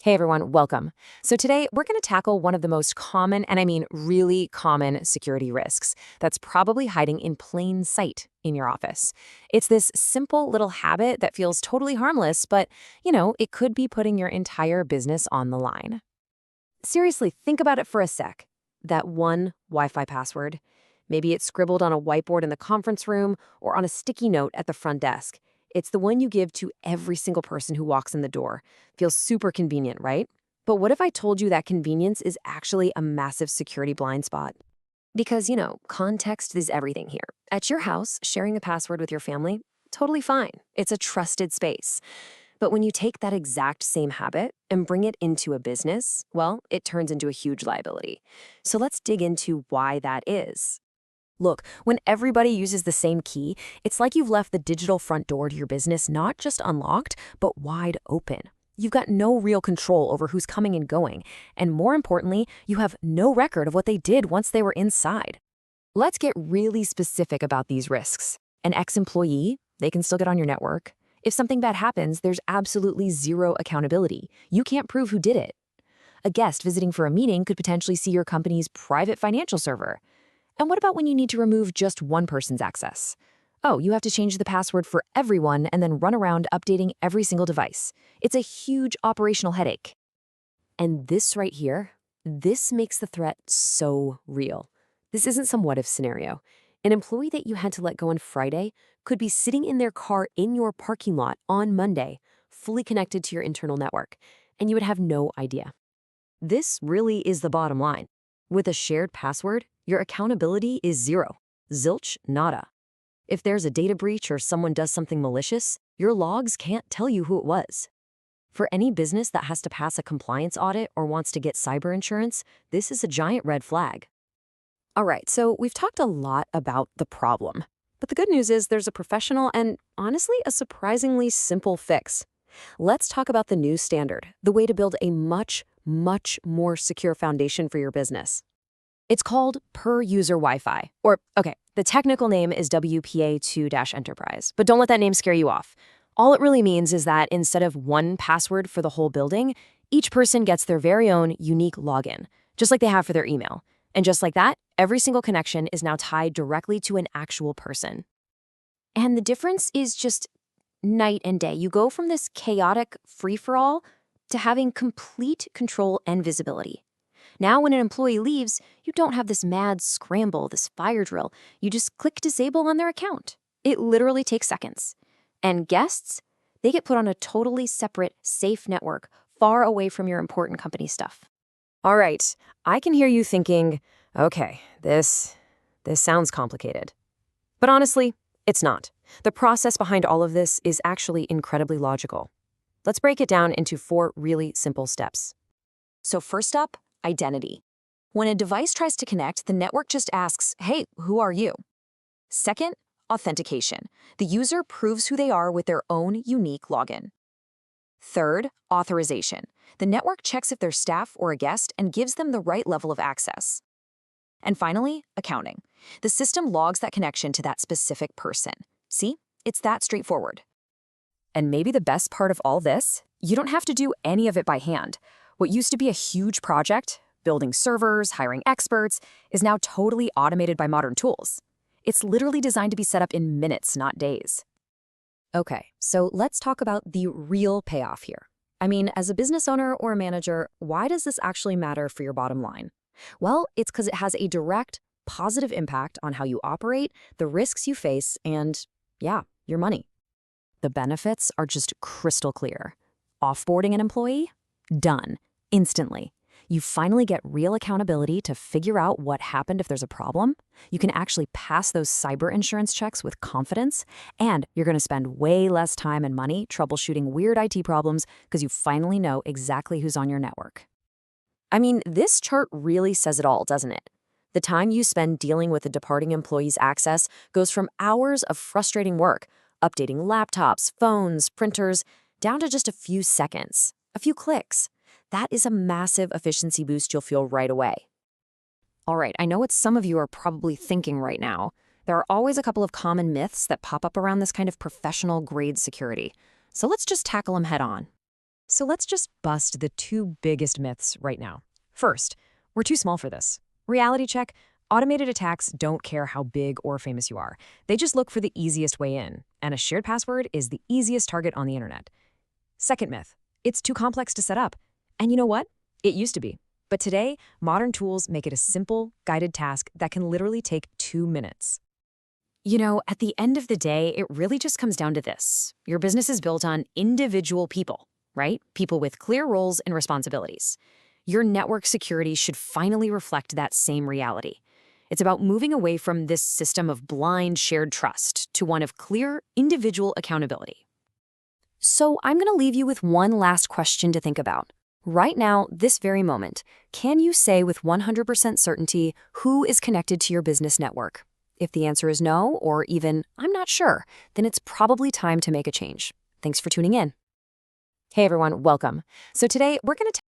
Hey everyone, welcome. So today we're going to tackle one of the most common, and I mean really common, security risks that's probably hiding in plain sight in your office. It's this simple little habit that feels totally harmless, but it could be putting your entire business on the line. Seriously, think about it for a sec. That one Wi-Fi password. Maybe it's scribbled on a whiteboard in the conference room or on a sticky note at the front desk. It's the one you give to every single person who walks in the door. Feels super convenient, right? But what if I told you that convenience is actually a massive security blind spot? Because, context is everything here. At your house, sharing a password with your family, totally fine. It's a trusted space. But when you take that exact same habit and bring it into a business, well, it turns into a huge liability. So let's dig into why that is. Look, when everybody uses the same key, it's like you've left the digital front door to your business not just unlocked, but wide open. You've got no real control over who's coming and going, and more importantly, you have no record of what they did once they were inside. Let's get really specific about these risks. An ex-employee, they can still get on your network. If something bad happens, there's absolutely zero accountability. You can't prove who did it. A guest visiting for a meeting could potentially see your company's private financial server. And what about when you need to remove just one person's access? Oh, you have to change the password for everyone and then run around updating every single device. It's a huge operational headache. And this right here, this makes the threat so real. This isn't some what-if scenario. An employee that you had to let go on Friday could be sitting in their car in your parking lot on Monday, fully connected to your internal network, and you would have no idea. This really is the bottom line. With a shared password, your accountability is zero. Zilch, nada. If there's a data breach or someone does something malicious, your logs can't tell you who it was. For any business that has to pass a compliance audit or wants to get cyber insurance, this is a giant red flag. All right, so we've talked a lot about the problem. But the good news is there's a professional and, honestly, a surprisingly simple fix. Let's talk about the new standard, the way to build a much, much more secure foundation for your business. It's called per-user Wi-Fi, or, okay, the technical name is WPA2-Enterprise, but don't let that name scare you off. All it really means is that instead of one password for the whole building, each person gets their very own unique login, just like they have for their email. And just like that, every single connection is now tied directly to an actual person. And the difference is just night and day. You go from this chaotic free-for-all to having complete control and visibility. Now, when an employee leaves, you don't have this mad scramble, this fire drill. You just click disable on their account. It literally takes seconds. And guests, they get put on a totally separate, safe network, far away from your important company stuff. All right, I can hear you thinking, okay, this sounds complicated. But honestly, it's not. The process behind all of this is actually incredibly logical. Let's break it down into 4 really simple steps. So first up, identity. When a device tries to connect, the network just asks, hey, who are you? Second, authentication. The user proves who they are with their own unique login. Third, authorization. The network checks if they're staff or a guest and gives them the right level of access. And finally, accounting. The system logs that connection to that specific person. See? It's that straightforward. And maybe the best part of all this, you don't have to do any of it by hand. What used to be a huge project, building servers, hiring experts, is now totally automated by modern tools. It's literally designed to be set up in minutes, not days. Okay, so let's talk about the real payoff here. I mean, as a business owner or a manager, why does this actually matter for your bottom line? Well, it's because it has a direct, positive impact on how you operate, the risks you face, and, yeah, your money. The benefits are just crystal clear. Offboarding an employee? Done. Instantly. You finally get real accountability to figure out what happened if there's a problem. You can actually pass those cyber insurance checks with confidence, and you're going to spend way less time and money troubleshooting weird IT problems because you finally know exactly who's on your network. I mean, this chart really says it all, doesn't it? The time you spend dealing with a departing employee's access goes from hours of frustrating work, updating laptops, phones, printers, down to just a few seconds, a few clicks. That is a massive efficiency boost you'll feel right away. All right, I know what some of you are probably thinking right now. There are always a couple of common myths that pop up around this kind of professional grade security. So let's just tackle them head on. So let's just bust the two biggest myths right now. First, we're too small for this. Reality check. Automated attacks don't care how big or famous you are. They just look for the easiest way in, and a shared password is the easiest target on the internet. Second myth. It's too complex to set up. And you know what? It used to be. But today, modern tools make it a simple, guided task that can literally take 2 minutes. At the end of the day, it really just comes down to this. Your business is built on individual people, right? People with clear roles and responsibilities. Your network security should finally reflect that same reality. It's about moving away from this system of blind shared trust to one of clear individual accountability. So I'm going to leave you with one last question to think about. Right now, this very moment, can you say with 100% certainty who is connected to your business network? If the answer is no, or even, I'm not sure, then it's probably time to make a change. Thanks for tuning in. Hey everyone, welcome. So today we're going to